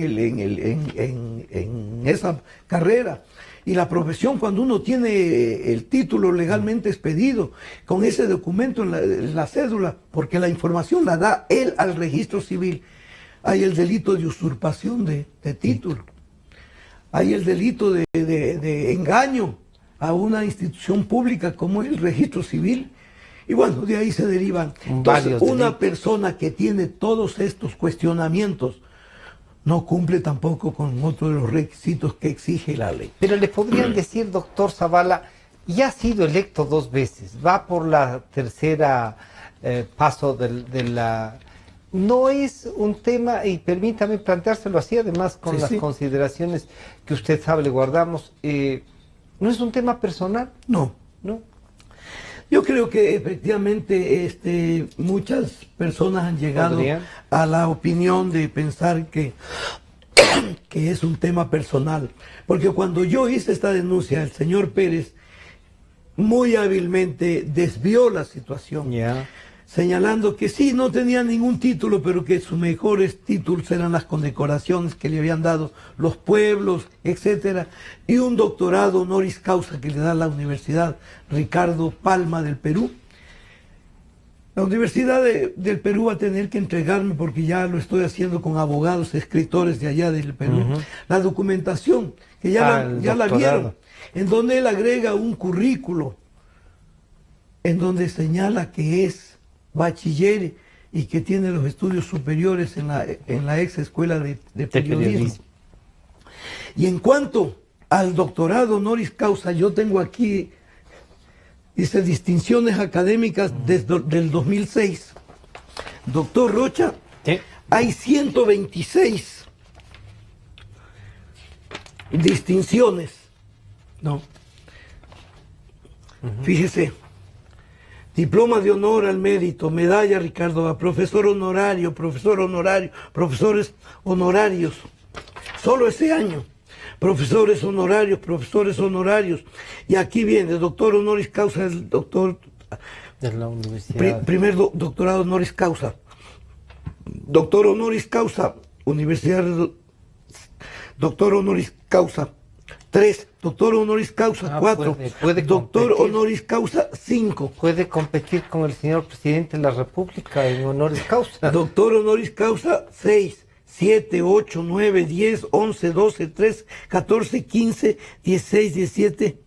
esa carrera. Y la profesión, cuando uno tiene el título legalmente expedido, con ese documento en la cédula, porque la información la da él al registro civil, hay el delito de usurpación de título, hay el delito de engaño a una institución pública como es el registro civil, y bueno, de ahí se derivan. Entonces, una persona que tiene todos estos cuestionamientos no cumple tampoco con otro de los requisitos que exige la ley. Pero le podrían decir, doctor Zavala, ya ha sido electo 2 veces, va por la tercera paso de la... No es un tema, y permítame planteárselo así, además con las consideraciones que usted sabe, le guardamos, ¿no es un tema personal? No. Yo creo que efectivamente muchas personas han llegado a la opinión de pensar que es un tema personal. Porque cuando yo hice esta denuncia, el señor Pérez muy hábilmente desvió la situación, señalando que sí, no tenía ningún título, pero que sus mejores títulos eran las condecoraciones que le habían dado los pueblos, etcétera, y un doctorado honoris causa que le da la Universidad Ricardo Palma del Perú. La Universidad del Perú va a tener que entregarme, porque ya lo estoy haciendo con abogados, escritores de allá del Perú, la documentación, que ya la vieron, en donde él agrega un currículo, en donde señala que es bachiller y que tiene los estudios superiores en la ex escuela de periodismo. Y en cuanto al doctorado honoris causa, yo tengo aquí, dice, distinciones académicas desde del 2006. Doctor Rocha, hay 126 distinciones, ¿no? Fíjese. Diploma de honor al mérito, medalla Ricardo, profesor honorario, profesores honorarios, solo ese año, profesores honorarios, y aquí viene, doctor honoris causa, el doctor de la universidad. Primer doctorado honoris causa, doctor honoris causa, universidad, doctor honoris causa, 3, doctor honoris causa, 4, puede doctor competir, honoris causa, 5. Puede competir con el señor presidente de la República en honoris causa. Doctor honoris causa, 6, 7, 8, 9, 10, 11, 12, 13, 14, 15, 16, 17,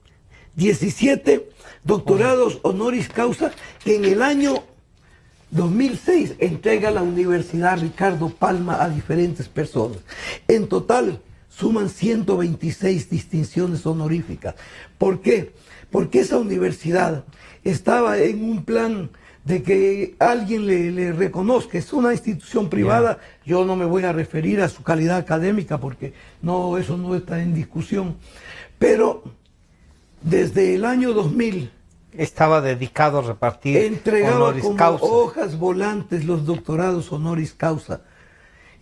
17 doctorados honoris causa que en el año 2006 entrega la Universidad Ricardo Palma a diferentes personas. En total suman 126 distinciones honoríficas. ¿Por qué? Porque esa universidad estaba en un plan de que alguien le reconozca. Es una institución privada, yo no me voy a referir a su calidad académica porque no, eso no está en discusión. Pero desde el año 2000 estaba dedicado a repartir entregaba honoris como causa, hojas volantes los doctorados honoris causa.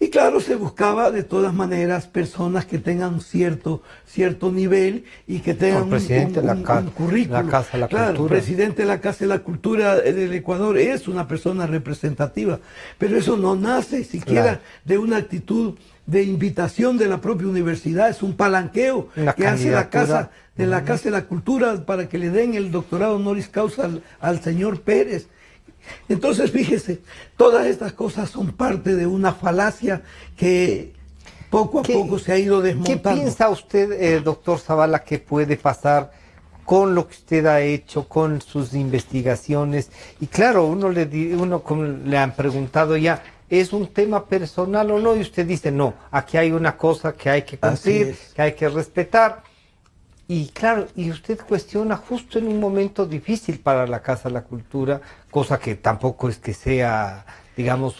Y claro, se buscaba de todas maneras personas que tengan cierto nivel y que tengan un currículo. La Casa de la Claro, Cultura. el presidente de la Casa de la Cultura del Ecuador es una persona representativa, pero eso no nace siquiera de una actitud de invitación de la propia universidad, es un palanqueo que hace la Casa de la Cultura para que le den el doctorado honoris causa al señor Pérez. Entonces, fíjese, todas estas cosas son parte de una falacia que poco a poco se ha ido desmontando. ¿Qué piensa usted, doctor Zavala, que puede pasar con lo que usted ha hecho, con sus investigaciones? Y claro, uno como le han preguntado ya, ¿es un tema personal o no? Y usted dice, no, aquí hay una cosa que hay que cumplir, que hay que respetar. Y claro, y usted cuestiona justo en un momento difícil para la Casa de la Cultura, cosa que tampoco es que sea, digamos,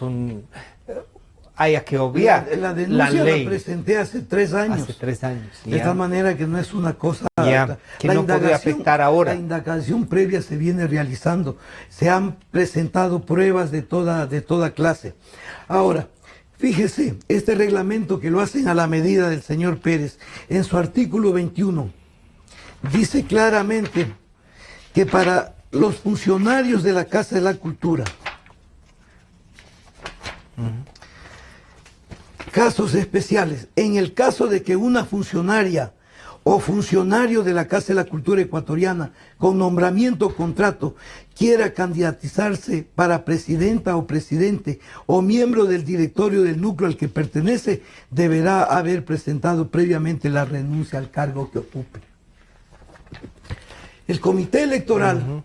haya que obviar. La denuncia ley la presenté hace 3 años. Hace 3 años. De tal manera que no es una cosa que no puede afectar ahora. La indagación previa se viene realizando. Se han presentado pruebas de toda clase. Ahora, fíjese, este reglamento que lo hacen a la medida del señor Pérez, en su artículo 21, dice claramente que para los funcionarios de la Casa de la Cultura, casos especiales, en el caso de que una funcionaria o funcionario de la Casa de la Cultura ecuatoriana con nombramiento o contrato quiera candidatizarse para presidenta o presidente o miembro del directorio del núcleo al que pertenece, deberá haber presentado previamente la renuncia al cargo que ocupe. El comité electoral,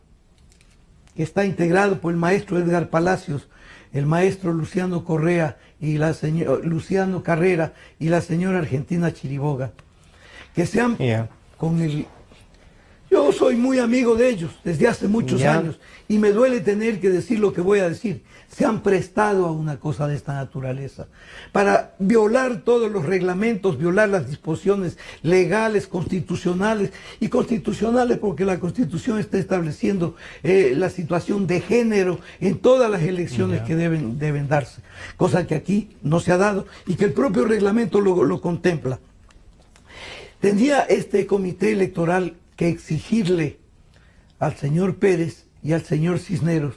que está integrado por el maestro Edgar Palacios, el maestro Luciano Correa y Luciano Carrera y la señora Argentina Chiriboga, que se han, con Yo soy muy amigo de ellos desde hace muchos años y me duele tener que decir lo que voy a decir. Se han prestado a una cosa de esta naturaleza para violar todos los reglamentos, violar las disposiciones legales, constitucionales y constitucionales, porque la Constitución está estableciendo la situación de género en todas las elecciones que deben darse, cosa que aquí no se ha dado y que el propio reglamento lo contempla. Tendría este comité electoral que exigirle al señor Pérez y al señor Cisneros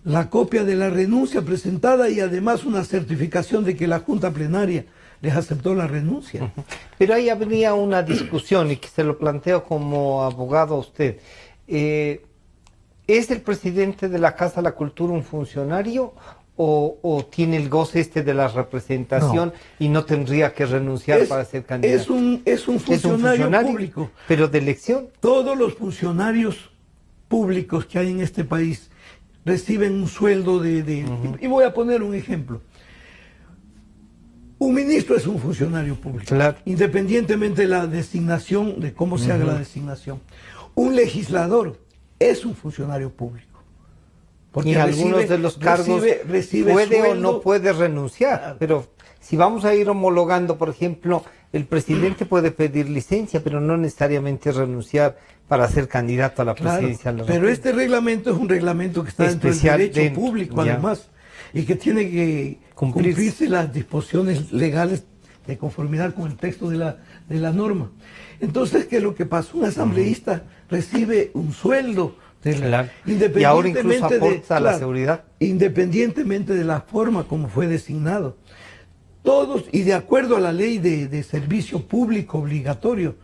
la copia de la renuncia presentada y además una certificación de que la Junta Plenaria les aceptó la renuncia. Pero ahí habría una discusión y que se lo planteo como abogado a usted. ¿Es el presidente de la Casa de la Cultura un funcionario o tiene el goce de la representación y no tendría que renunciar para ser candidato? Es un funcionario público. ¿Pero de elección? Todos los funcionarios públicos que hay en este país reciben un sueldo y voy a poner un ejemplo. Un ministro es un funcionario público, independientemente de la designación, de cómo se haga la designación. Un legislador es un funcionario público. Porque y algunos de los cargos recibe puede sueldo, o no puede renunciar, pero si vamos a ir homologando, por ejemplo, el presidente puede pedir licencia, pero no necesariamente renunciar para ser candidato a la presidencia. Pero este reglamento es un reglamento que está dentro del derecho público, además, y que tiene que cumplirse las disposiciones legales de conformidad con el texto de la norma. Entonces, ¿qué es lo que pasa? Un asambleísta recibe un sueldo, y ahora incluso aporta a la seguridad. Independientemente de la forma como fue designado. Todos, y de acuerdo a la ley de servicio público obligatorio,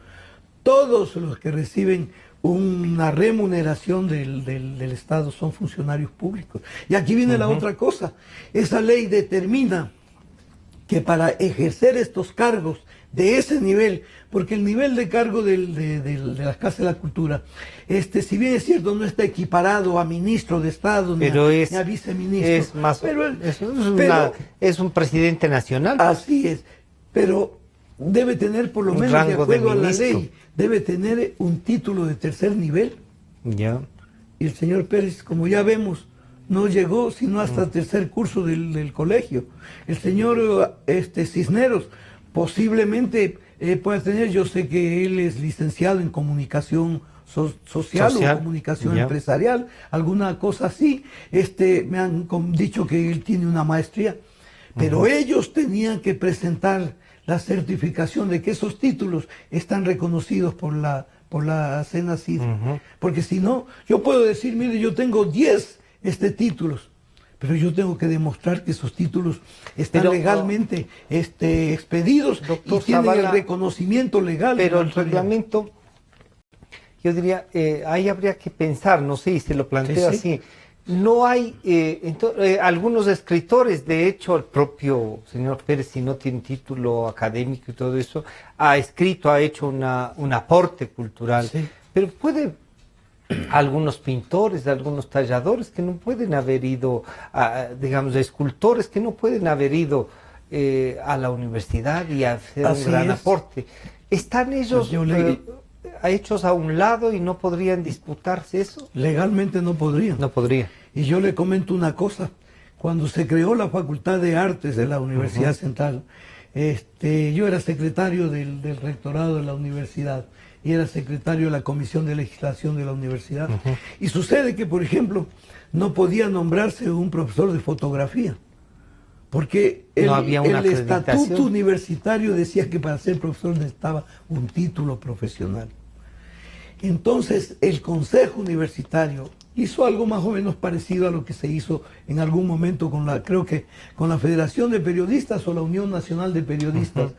todos los que reciben una remuneración del Estado son funcionarios públicos. Y aquí viene la otra cosa. Esa ley determina que para ejercer estos cargos de ese nivel, porque el nivel de cargo de la Casa de la Cultura, si bien es cierto, no está equiparado a ministro de Estado ni a viceministro. Es un presidente nacional. Así es, pero debe tener, por lo menos de acuerdo a la ley, debe tener un título de tercer nivel. Y el señor Pérez, como ya vemos, no llegó sino hasta tercer curso del colegio. El señor Cisneros posiblemente pueda tener, yo sé que él es licenciado en comunicación social o comunicación empresarial, alguna cosa así. Me han dicho que él tiene una maestría, pero ellos tenían que presentar la certificación de que esos títulos están reconocidos por la CENACID. Porque si no, yo puedo decir, mire, yo tengo 10 títulos, pero yo tengo que demostrar que esos títulos están legalmente expedidos y tienen el reconocimiento legal. Pero el reglamento, yo diría, ahí habría que pensar, no sé, y se lo planteo así. No hay, algunos escritores, de hecho, el propio señor Pérez, si no tiene título académico y todo eso, ha escrito, ha hecho un aporte cultural, pero puede... Algunos pintores, algunos talladores que no pueden haber ido, digamos, escultores que no pueden haber ido a la universidad y hacer un gran aporte. ¿Están ellos hechos a un lado y no podrían disputarse eso? Legalmente no podrían. No podría. Y yo le comento una cosa. Cuando se creó la Facultad de Artes de la Universidad Central, yo era secretario del rectorado de la universidad y era secretario de la Comisión de Legislación de la universidad. Y sucede que, por ejemplo, no podía nombrarse un profesor de fotografía, porque el estatuto universitario decía que para ser profesor necesitaba un título profesional. Entonces, el Consejo Universitario hizo algo más o menos parecido a lo que se hizo en algún momento creo que con la Federación de Periodistas o la Unión Nacional de Periodistas,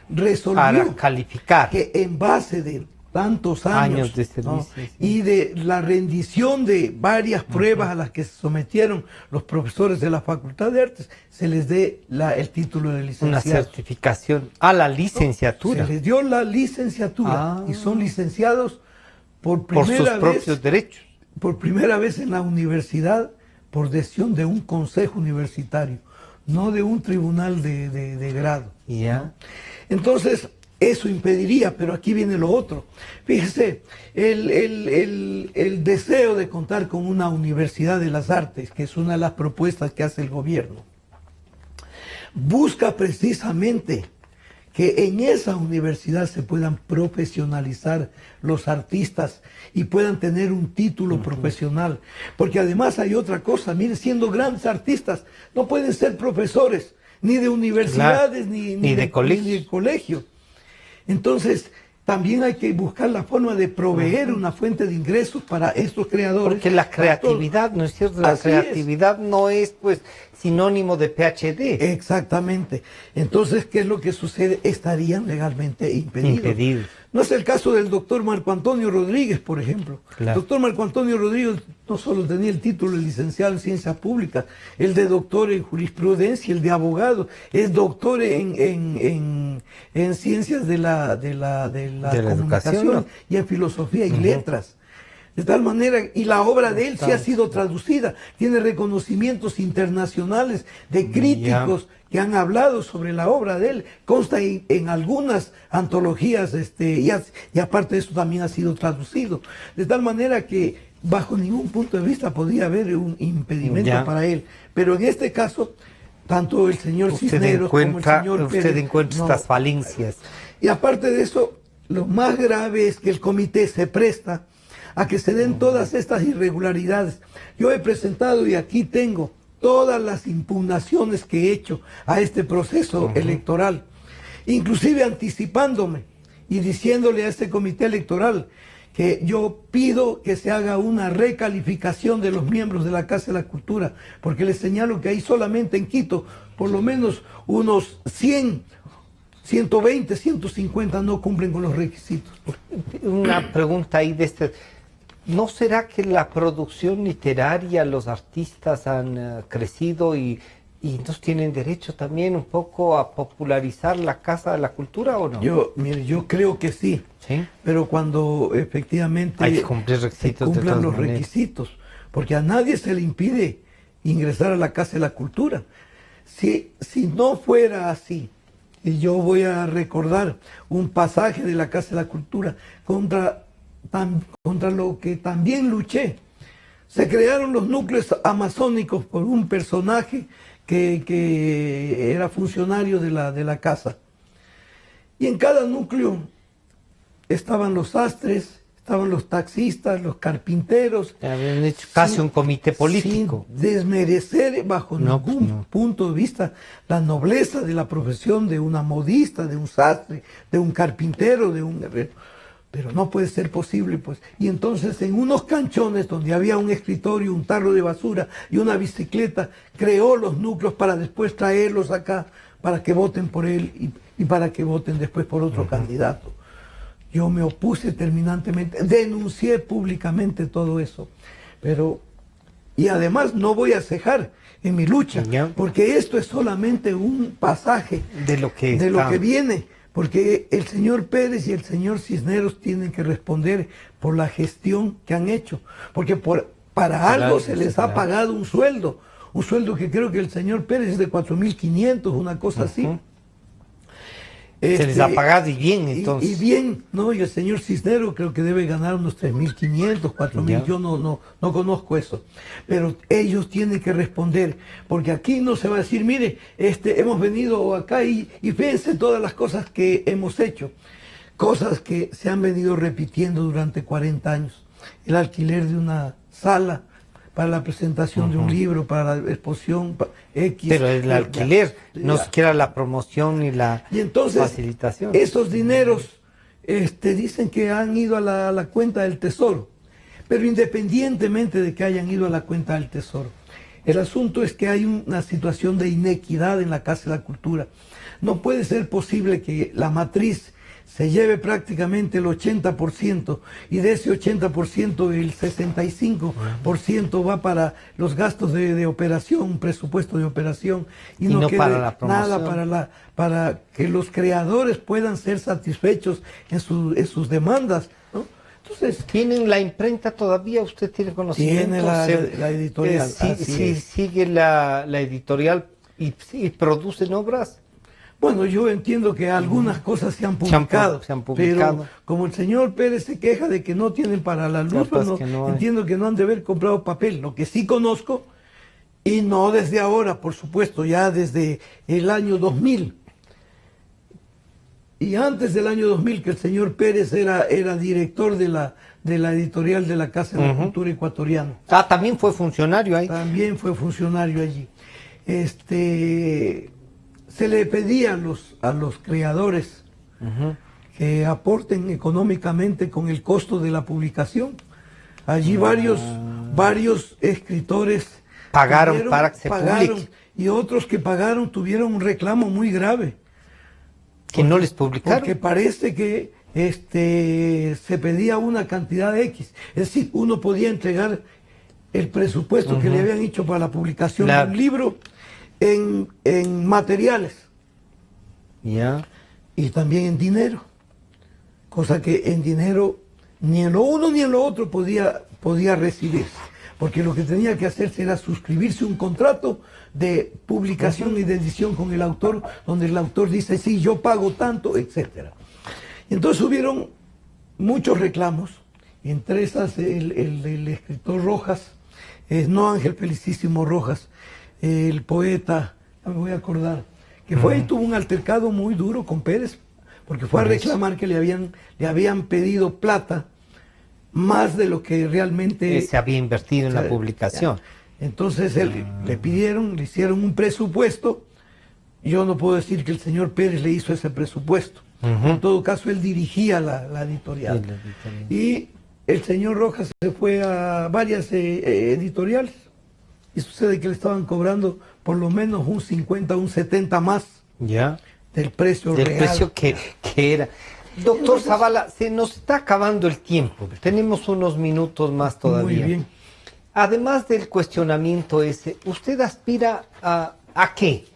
resolvió para calificar que en base de tantos años de servicio, y de la rendición de varias pruebas a las que se sometieron los profesores de la Facultad de Artes, se les dé el título de licenciado. Una certificación a la licenciatura. Se les dio la licenciatura y son licenciados por sus propios derechos. Por primera vez en la universidad, por decisión de un consejo universitario, no de un tribunal de grado. Ya. ¿No? Entonces, eso impediría, pero aquí viene lo otro. Fíjese, el deseo de contar con una universidad de las artes, que es una de las propuestas que hace el gobierno, busca precisamente que en esa universidad se puedan profesionalizar los artistas y puedan tener un título profesional. Porque además hay otra cosa, mire, siendo grandes artistas, no pueden ser profesores, ni de universidades, ni de colegio. Entonces, también hay que buscar la forma de proveer una fuente de ingresos para estos creadores. Porque la creatividad, ¿no es cierto? La creatividad no es, pues, sinónimo de PhD. Exactamente. Entonces, ¿qué es lo que sucede? Estarían legalmente impedidos. No es el caso del doctor Marco Antonio Rodríguez, por ejemplo. Claro. El doctor Marco Antonio Rodríguez no solo tenía el título de licenciado en Ciencias Públicas, el de doctor en Jurisprudencia, el de abogado, es doctor en Ciencias de la Comunicación, ¿no? Y en Filosofía y Letras. De tal manera, y la obra de él sí ha sido traducida, tiene reconocimientos internacionales de críticos que han hablado sobre la obra de él, consta en algunas antologías, y aparte de eso también ha sido traducido. De tal manera que bajo ningún punto de vista podía haber un impedimento para él. Pero en este caso, tanto el señor Cisneros como el señor Pérez... Usted encuentra estas falencias. Y aparte de eso, lo más grave es que el comité se presta a que se den todas estas irregularidades. Yo he presentado y aquí tengo todas las impugnaciones que he hecho a este proceso electoral, inclusive anticipándome y diciéndole a este comité electoral que yo pido que se haga una recalificación de los miembros de la Casa de la Cultura, porque les señalo que hay solamente en Quito por lo menos unos 100, 120, 150 no cumplen con los requisitos. Una pregunta ahí de este... ¿No será que la producción literaria, los artistas han crecido y entonces tienen derecho también un poco a popularizar la Casa de la Cultura, o no? Mire, yo creo que sí, pero cuando efectivamente hay que cumplir requisitos, se cumplan los requisitos, porque a nadie se le impide ingresar a la Casa de la Cultura. Si no fuera así, y yo voy a recordar un pasaje de la Casa de la Cultura contra lo que también luché. Se crearon los núcleos amazónicos por un personaje que era funcionario de la casa. Y en cada núcleo estaban los sastres, estaban los taxistas, los carpinteros. Habían hecho casi un comité político. Sin desmerecer bajo ningún punto de vista la nobleza de la profesión de una modista, de un sastre, de un carpintero, de un herrero. Pero no puede ser posible, pues. Y entonces en unos canchones donde había un escritorio, un tarro de basura y una bicicleta, creó los núcleos para después traerlos acá, para que voten por él y para que voten después por otro candidato. Yo me opuse terminantemente, denuncié públicamente todo eso. Y además no voy a cejar en mi lucha, porque esto es solamente un pasaje de lo que viene. Porque el señor Pérez y el señor Cisneros tienen que responder por la gestión que han hecho. Porque para algo se les ha pagado un sueldo que creo que el señor Pérez es de 4.500, una cosa así. Se les ha pagado y bien, entonces. Y bien, ¿no? Y el señor Cisneros creo que debe ganar unos 3.500, 4.000, yo no conozco eso. Pero ellos tienen que responder, porque aquí no se va a decir, mire, hemos venido acá y fíjense todas las cosas que hemos hecho. Cosas que se han venido repitiendo durante 40 años. El alquiler de una sala para la presentación de un libro, para la exposición X. Pero el alquiler, no siquiera la promoción ni la facilitación. Esos dineros dicen que han ido a la cuenta del Tesoro. Pero independientemente de que hayan ido a la cuenta del Tesoro, el asunto es que hay una situación de inequidad en la Casa de la Cultura. No puede ser posible que la matriz se lleve prácticamente el 80% y de ese 80% el 65% va para los gastos de operación, un presupuesto de operación, y no quede para la promoción. Nada para que los creadores puedan ser satisfechos en sus demandas, ¿no? Entonces, ¿tienen la imprenta todavía? ¿Usted tiene conocimiento? Tiene la editorial. Sigue la editorial y producen obras. Bueno, yo entiendo que algunas cosas se han publicado, se han publicado. Pero como el señor Pérez se queja de que no tienen para la luz, pues entiendo que no han de haber comprado papel. Lo que sí conozco, y no desde ahora, por supuesto, ya desde el año 2000, y antes del año 2000, que el señor Pérez era director de la editorial de la Casa de la Cultura Ecuatoriana. Ah, también fue funcionario ahí. También fue funcionario allí. Se le pedía a los creadores que aporten económicamente con el costo de la publicación. Allí varios escritores pagaron para que se publique. Y otros que pagaron tuvieron un reclamo muy grave. Que no les publicaron. Porque parece que se pedía una cantidad de X. Es decir, uno podía entregar el presupuesto que le habían hecho para la publicación de un libro en materiales. Ya. Y también en dinero. Cosa que en dinero ni en lo uno ni en lo otro podía recibirse. Porque lo que tenía que hacerse era suscribirse un contrato de publicación y de edición con el autor, donde el autor dice, sí, yo pago tanto, etc. Y entonces hubieron muchos reclamos, entre esas el escritor Rojas, no Ángel Felicísimo Rojas, el poeta, me voy a acordar, que fue y tuvo un altercado muy duro con Pérez, porque fue a reclamar que le habían pedido plata más de lo que realmente se había invertido en la publicación. Entonces le hicieron un presupuesto. Yo no puedo decir que el señor Pérez le hizo ese presupuesto. En todo caso, él dirigía la editorial. Y el señor Rojas se fue a varias editoriales y sucede que le estaban cobrando por lo menos un 50, un 70 más del precio real. Del precio que era. Doctor Zavala, se nos está acabando el tiempo. Tenemos unos minutos más todavía. Muy bien. Además del cuestionamiento ese, ¿usted aspira a qué?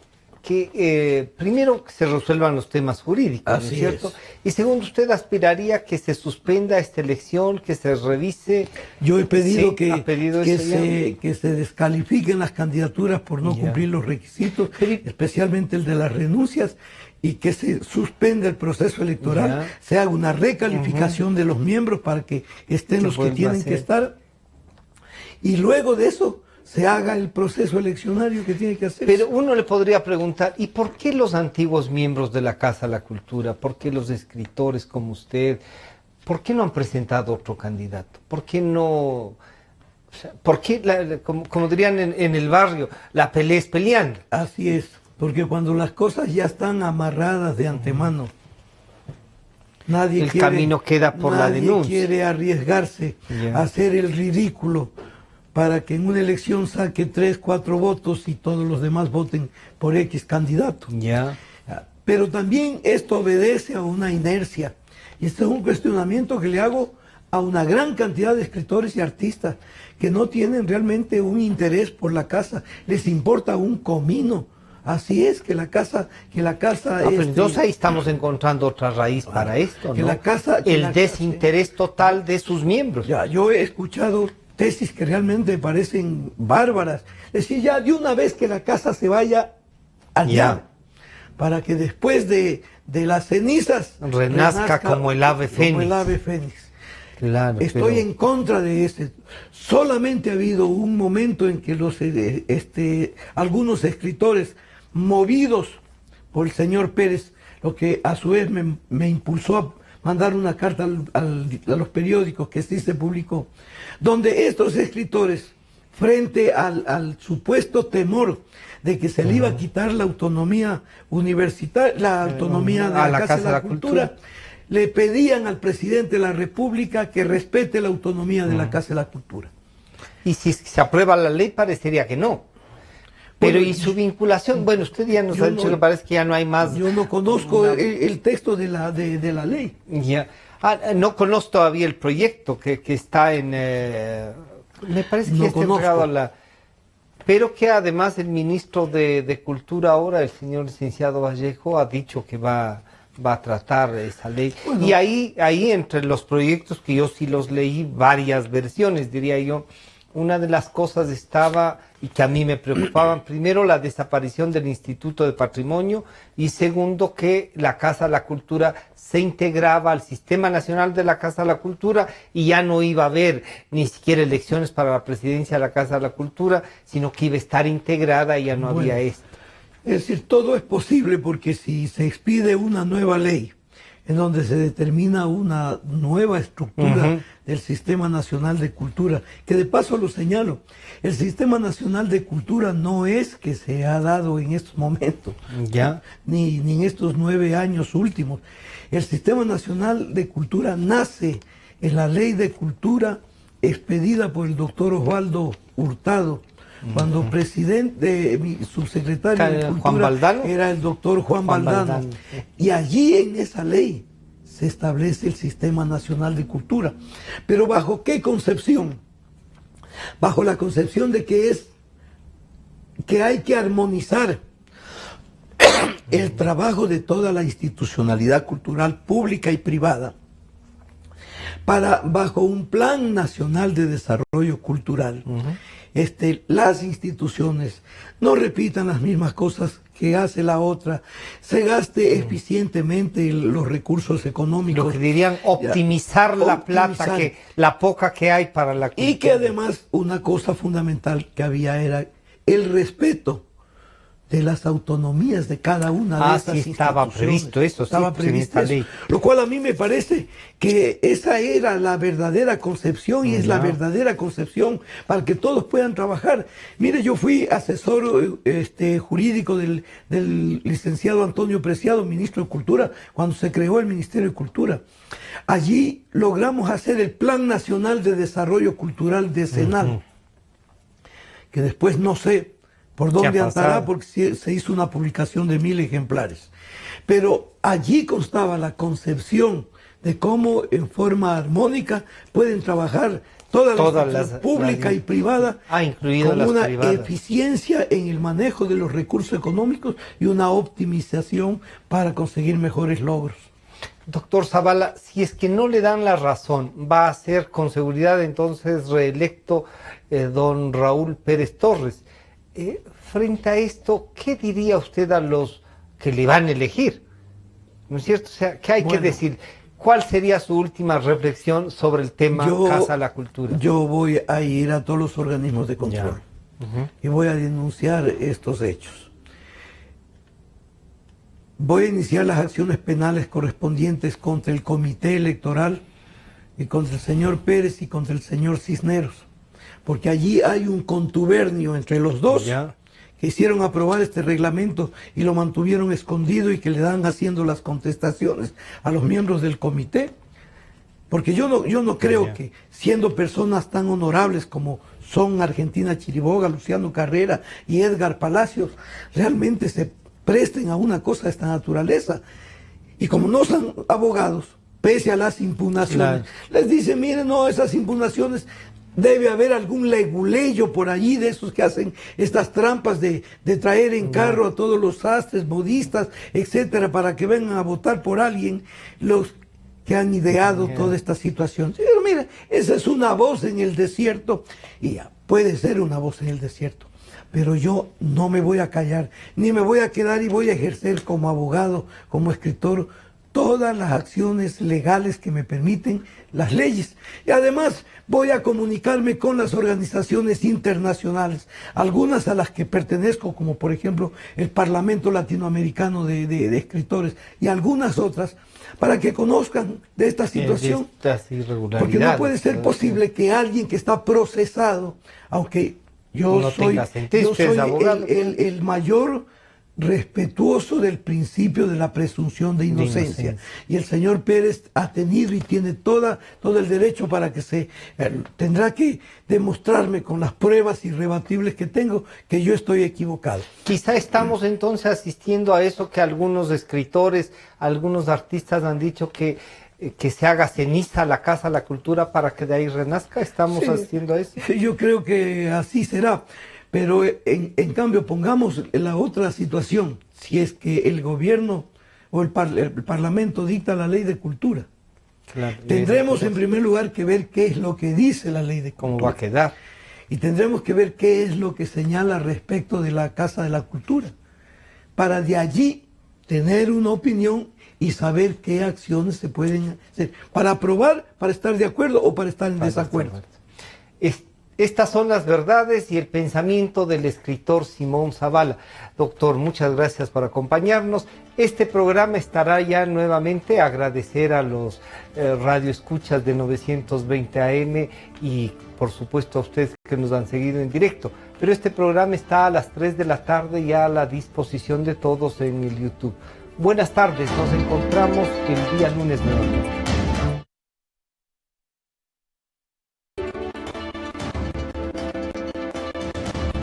Que primero que se resuelvan los temas jurídicos, ¿no es cierto? Y segundo, ¿usted aspiraría que se suspenda esta elección, que se revise? Yo he pedido que se descalifiquen las candidaturas por no cumplir los requisitos, especialmente el de las renuncias, y que se suspenda el proceso electoral, se haga una recalificación de los miembros para que estén los que tienen que estar, y luego de eso se haga el proceso eleccionario que tiene que hacer. Pero uno le podría preguntar, ¿y por qué los antiguos miembros de la Casa de la Cultura, por qué los escritores como usted, por qué no han presentado otro candidato? ¿Por qué no, o sea, por qué, como dirían en el barrio, la pelea es peleando? Así es, porque cuando las cosas ya están amarradas de antemano, el camino queda por la denuncia. Nadie quiere arriesgarse a hacer el ridículo para que en una elección saque 3, 4 votos y todos los demás voten por X candidato. Pero también esto obedece a una inercia. Y este es un cuestionamiento que le hago a una gran cantidad de escritores y artistas que no tienen realmente un interés por la casa. Les importa un comino. Así es, que la casa entonces ahí estamos encontrando otra raíz para esto, que ¿no? El desinterés total de sus miembros. Yo he escuchado tesis que realmente parecen bárbaras. Es decir, ya de una vez que la casa se vaya allá, para que después de las cenizas renazca como el ave fénix. Como el ave fénix. Claro, Estoy en contra de ese. Solamente ha habido un momento en que algunos escritores movidos por el señor Pérez, lo que a su vez me impulsó a mandar una carta a los periódicos que sí se publicó, donde estos escritores, frente al supuesto temor de que se le iba a quitar la autonomía universitaria, la autonomía de la Casa de la Cultura, le pedían al presidente de la República que respete la autonomía de la Casa de la Cultura. Y si se aprueba la ley, parecería que no. Pero ¿y su vinculación? Bueno, usted ya nos ha dicho que parece que ya no hay más. Yo no conozco el texto de la ley. No conozco todavía el proyecto que está en... me parece que está entregado a la... Pero que además el ministro de Cultura ahora, el señor licenciado Vallejo, ha dicho que va a tratar esa ley. Bueno, y ahí entre los proyectos que yo sí los leí, varias versiones, diría yo, una de las cosas estaba, y que a mí me preocupaban, primero la desaparición del Instituto de Patrimonio y segundo que la Casa de la Cultura se integraba al Sistema Nacional de la Casa de la Cultura y ya no iba a haber ni siquiera elecciones para la presidencia de la Casa de la Cultura, sino que iba a estar integrada y ya no había esto. Es decir, todo es posible porque si se expide una nueva ley en donde se determina una nueva estructura del Sistema Nacional de Cultura, que de paso lo señalo, el Sistema Nacional de Cultura no es que se ha dado en estos momentos, ni en estos 9 años últimos. El Sistema Nacional de Cultura nace en la Ley de Cultura expedida por el doctor Osvaldo Hurtado, cuando presidente, mi subsecretario de Cultura era el doctor Juan Valdano. Y allí en esa ley se establece el Sistema Nacional de Cultura. Pero ¿bajo qué concepción? Bajo la concepción de que hay que armonizar el trabajo de toda la institucionalidad cultural pública y privada bajo un plan nacional de desarrollo cultural. Las instituciones no repitan las mismas cosas que hace la otra, se gaste eficientemente los recursos económicos. Lo que dirían optimizar la plata, la poca que hay para la cultura. Y que además una cosa fundamental que había era el respeto de las autonomías de cada una de estas instituciones. Estaba previsto eso, estaba previsto eso. Lo cual a mí me parece que esa era la verdadera concepción y es la verdadera concepción para que todos puedan trabajar. Mire, yo fui asesor jurídico del licenciado Antonio Preciado, ministro de Cultura, cuando se creó el Ministerio de Cultura. Allí logramos hacer el Plan Nacional de Desarrollo Cultural decenal, que después no sé por dónde andará, porque se hizo una publicación de 1000 ejemplares. Pero allí constaba la concepción de cómo en forma armónica pueden trabajar todas las pública y privada, con una eficiencia en el manejo de los recursos económicos y una optimización para conseguir mejores logros. Doctor Zavala, si es que no le dan la razón, va a ser con seguridad entonces reelecto don Raúl Pérez Torres. Frente a esto, ¿qué diría usted a los que le van a elegir? ¿No es cierto? O sea, ¿qué hay que decir? ¿Cuál sería su última reflexión sobre el tema Casa de la Cultura? Yo voy a ir a todos los organismos de control y voy a denunciar estos hechos. Voy a iniciar las acciones penales correspondientes contra el Comité Electoral y contra el señor Pérez y contra el señor Cisneros, porque allí hay un contubernio entre los dos que hicieron aprobar este reglamento y lo mantuvieron escondido y que le dan haciendo las contestaciones a los miembros del comité, porque yo no creo que siendo personas tan honorables como son Argentina Chiriboga, Luciano Carrera y Edgar Palacios, realmente se presten a una cosa de esta naturaleza. Y como no son abogados, pese a las impugnaciones, les dicen, miren, no, esas impugnaciones, debe haber algún leguleyo por allí de esos que hacen estas trampas de traer en carro a todos los sastres, modistas, etcétera, para que vengan a votar por alguien, los que han ideado toda esta situación. Pero mira, esa es una voz en el desierto, y puede ser una voz en el desierto, pero yo no me voy a callar, ni me voy a quedar, y voy a ejercer como abogado, como escritor, todas las acciones legales que me permiten las leyes. Y además voy a comunicarme con las organizaciones internacionales, algunas a las que pertenezco, como por ejemplo el Parlamento Latinoamericano de Escritores, y algunas otras, para que conozcan de esta situación. Porque no puede ser posible que alguien que está procesado, aunque yo soy el mayor respetuoso del principio de la presunción de inocencia. Y el señor Pérez ha tenido y tiene todo el derecho para que tendrá que demostrarme con las pruebas irrebatibles que tengo que yo estoy equivocado. Quizá estamos entonces asistiendo a eso que algunos escritores, algunos artistas han dicho que se haga ceniza la Casa de la Cultura para que de ahí renazca. ¿Estamos asistiendo a eso? Yo creo que así será. Pero en cambio pongamos la otra situación, si es que el gobierno o el Parlamento dicta la ley de cultura. Tendremos en primer lugar que ver qué es lo que dice la ley de cultura. ¿Cómo va a quedar? Y tendremos que ver qué es lo que señala respecto de la Casa de la Cultura, para de allí tener una opinión y saber qué acciones se pueden hacer, para aprobar, para estar de acuerdo o para estar en desacuerdo. Estas son las verdades y el pensamiento del escritor Simón Zavala. Doctor, muchas gracias por acompañarnos. Este programa estará ya nuevamente. Agradecer a los radioescuchas de 920 AM y por supuesto a ustedes que nos han seguido en directo. Pero este programa está a las 3 de la tarde ya a la disposición de todos en el YouTube. Buenas tardes, nos encontramos el día lunes nuevamente.